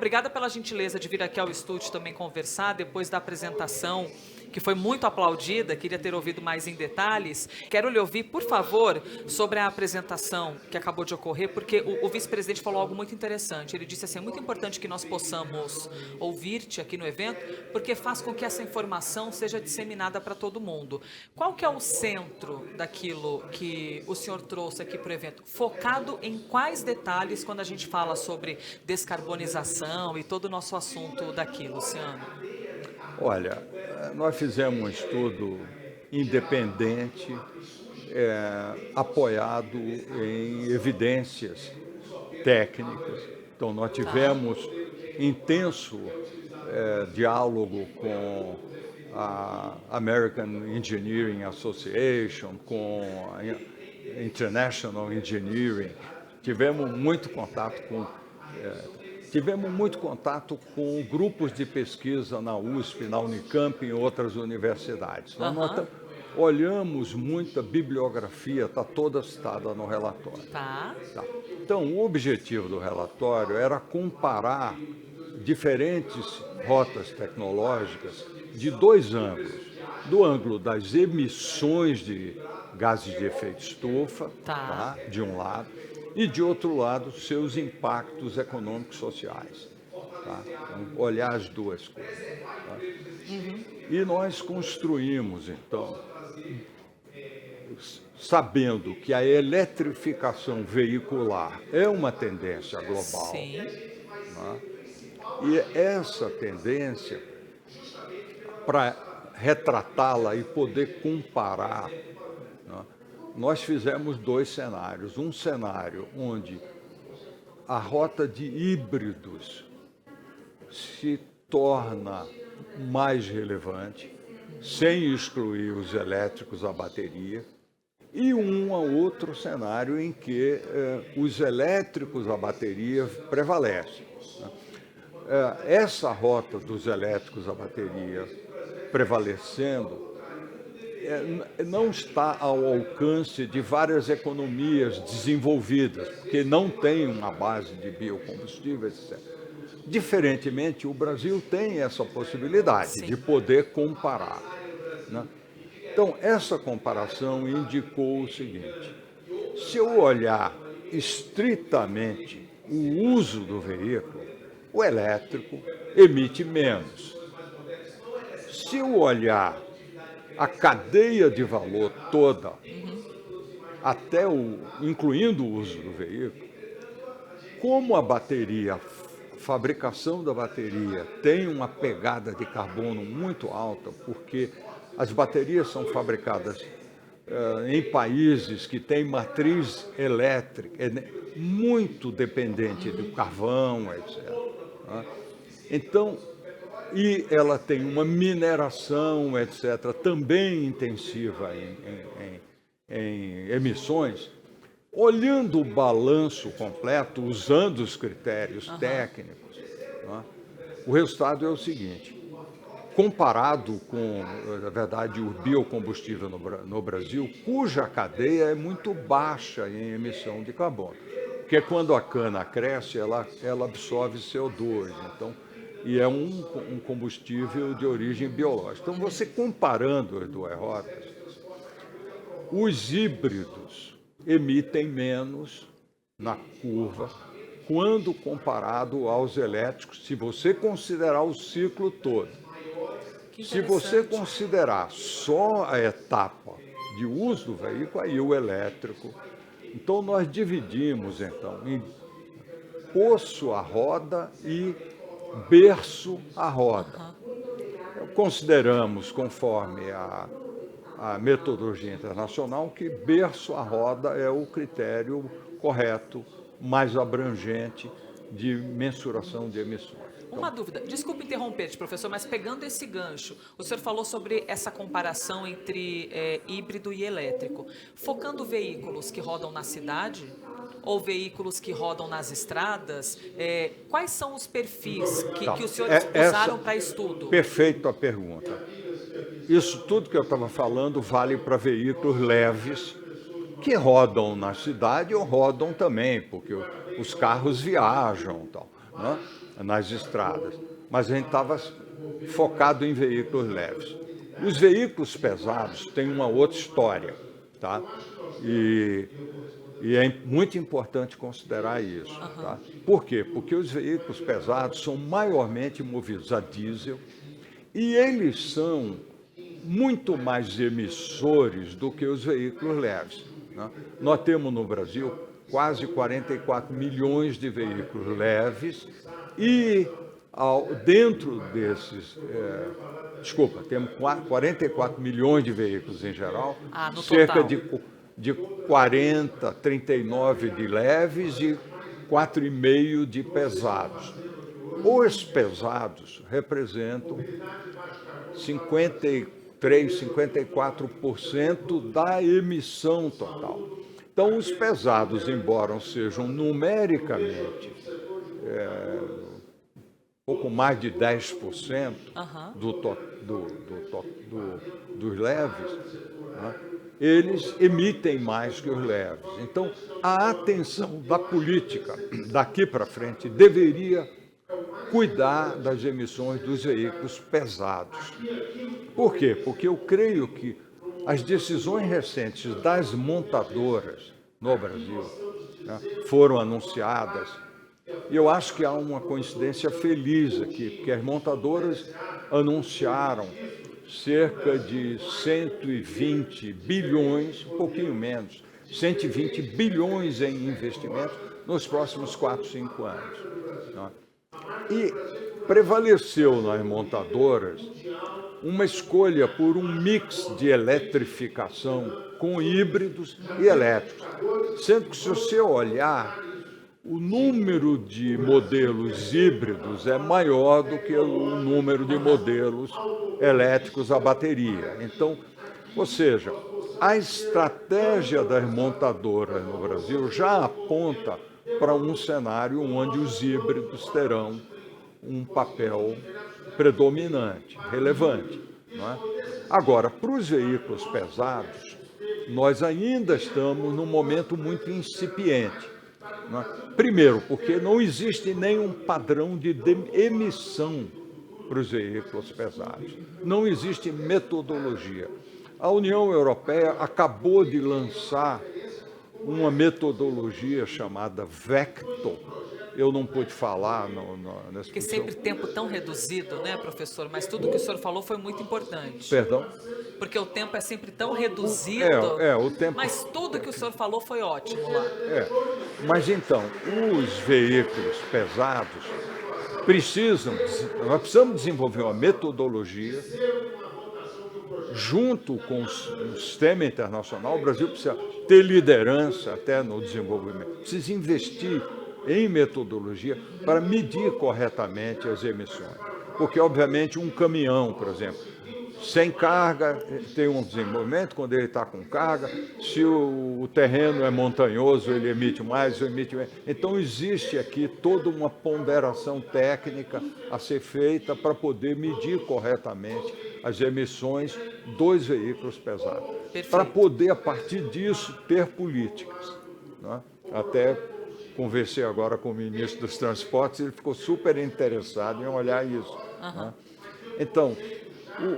obrigada pela gentileza de vir aqui ao estúdio também conversar depois da apresentação, que foi muito aplaudida, queria ter ouvido mais em detalhes. Quero lhe ouvir, por favor, sobre a apresentação que acabou de ocorrer, porque o vice-presidente falou algo muito interessante. Ele disse assim, é muito importante que nós possamos ouvir-te aqui no evento, porque faz com que essa informação seja disseminada para todo mundo. Qual que é o centro daquilo que o senhor trouxe aqui para o evento? Focado em quais detalhes quando a gente fala sobre descarbonização e todo o nosso assunto daqui, Luciano? Olha, nós fizemos um estudo independente, apoiado em evidências técnicas. Então, nós tivemos intenso diálogo com a American Engineering Association, com a International Engineering. Tivemos muito contato com grupos de pesquisa na USP, na Unicamp e em outras universidades. Nós olhamos muita bibliografia, está toda citada no relatório. Tá. Então, o objetivo do relatório era comparar diferentes rotas tecnológicas de dois ângulos. Do ângulo das emissões de gases de efeito estufa, de um lado, e, de outro lado, seus impactos econômicos e sociais. Olhar as duas coisas. E nós construímos, então, sabendo que a eletrificação veicular é uma tendência global. Sim. E essa tendência, para retratá-la e poder comparar, nós fizemos dois cenários. Um cenário onde a rota de híbridos se torna mais relevante, sem excluir os elétricos à bateria, e um outro cenário em que os elétricos à bateria prevalecem. Essa rota dos elétricos à bateria prevalecendo não está ao alcance de várias economias desenvolvidas, porque não tem uma base de biocombustíveis, etc. Diferentemente, o Brasil tem essa possibilidade de poder comparar. Então, essa comparação indicou o seguinte: se eu olhar estritamente o uso do veículo, o elétrico emite menos. Se eu olhar a cadeia de valor toda, incluindo o uso do veículo, como a bateria, a fabricação da bateria tem uma pegada de carbono muito alta, porque as baterias são fabricadas em países que têm matriz elétrica muito dependente do carvão, etc. Então, e ela tem uma mineração, etc., também intensiva em emissões. Olhando o balanço completo, usando os critérios técnicos, o resultado é o seguinte: comparado com, na verdade, o biocombustível no Brasil, cuja cadeia é muito baixa em emissão de carbono, porque quando a cana cresce, ela absorve CO2, então, e é um combustível de origem biológica. Então, você comparando as duas rotas, os híbridos emitem menos na curva quando comparado aos elétricos, se você considerar o ciclo todo. Se você considerar só a etapa de uso do veículo, aí o elétrico. Então, nós dividimos, então, em poço à roda e berço à roda. Consideramos, conforme a metodologia internacional, que berço à roda é o critério correto, mais abrangente de mensuração de emissões. Uma dúvida, desculpe interromper, professor, mas pegando esse gancho, o senhor falou sobre essa comparação entre híbrido e elétrico. Focando veículos que rodam na cidade ou veículos que rodam nas estradas, quais são os perfis que os senhores usaram para estudo? Perfeito a pergunta. Isso tudo que eu estava falando vale para veículos leves que rodam na cidade ou rodam também, porque os carros viajam e tal, né? nas estradas, mas a gente estava focado em veículos leves. Os veículos pesados têm uma outra história, tá? E é muito importante considerar isso. Tá? Por quê? Porque os veículos pesados são maiormente movidos a diesel e eles são muito mais emissores do que os veículos leves. Né? Nós temos no Brasil quase 44 milhões de veículos leves e dentro desses... temos 44 milhões de veículos em geral, cerca de 40, 39 de leves e 4,5 de pesados. Os pesados representam 53, 54% da emissão total. Então, os pesados, embora sejam numericamente pouco mais de 10% dos leves, né? Eles emitem mais que os leves. Então, a atenção da política daqui para frente deveria cuidar das emissões dos veículos pesados. Por quê? Porque eu creio que as decisões recentes das montadoras no Brasil, né, foram anunciadas, e eu acho que há uma coincidência feliz aqui, porque as montadoras anunciaram cerca de 120 bilhões, um pouquinho menos, 120 bilhões em investimentos nos próximos 4, 5 anos. Né? E prevaleceu nas montadoras uma escolha por um mix de eletrificação com híbridos e elétricos. Sendo que, se você olhar, o número de modelos híbridos é maior do que o número de modelos elétricos a bateria. Então, ou seja, a estratégia das montadoras no Brasil já aponta para um cenário onde os híbridos terão um papel predominante, relevante. Não é? Agora, para os veículos pesados, nós ainda estamos num momento muito incipiente. Não é? Primeiro, porque não existe nenhum padrão de emissão para os veículos pesados. Não existe metodologia. A União Europeia acabou de lançar uma metodologia chamada VECTO. Eu não pude falar nessa Porque sempre tempo tão reduzido, né, professor? Mas tudo que o senhor falou foi muito importante. Perdão? Porque o tempo é sempre tão reduzido, o tempo... mas tudo que o senhor falou foi ótimo lá. Mas então, os veículos pesados nós precisamos desenvolver uma metodologia junto com o sistema internacional. O Brasil precisa ter liderança até no desenvolvimento, precisa investir em metodologia para medir corretamente as emissões. Porque, obviamente, um caminhão, por exemplo, sem carga, tem um desenvolvimento. Quando ele está com carga, se o terreno é montanhoso, ele emite mais, ou emite menos. Então, existe aqui toda uma ponderação técnica a ser feita para poder medir corretamente as emissões dos veículos pesados. Para poder, a partir disso, ter políticas. Né? Até conversei agora com o ministro dos Transportes, ele ficou super interessado em olhar isso. Né? Então,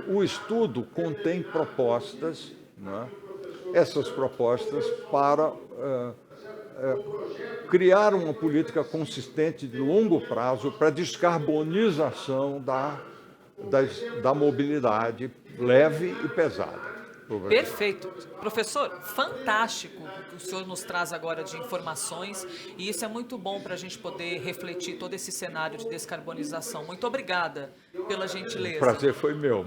o estudo contém propostas, né? Essas propostas para criar uma política consistente de longo prazo para descarbonização da mobilidade leve e pesada. Perfeito. Professor, fantástico o que o senhor nos traz agora de informações, e isso é muito bom para a gente poder refletir todo esse cenário de descarbonização. Muito obrigada pela gentileza. O prazer foi meu.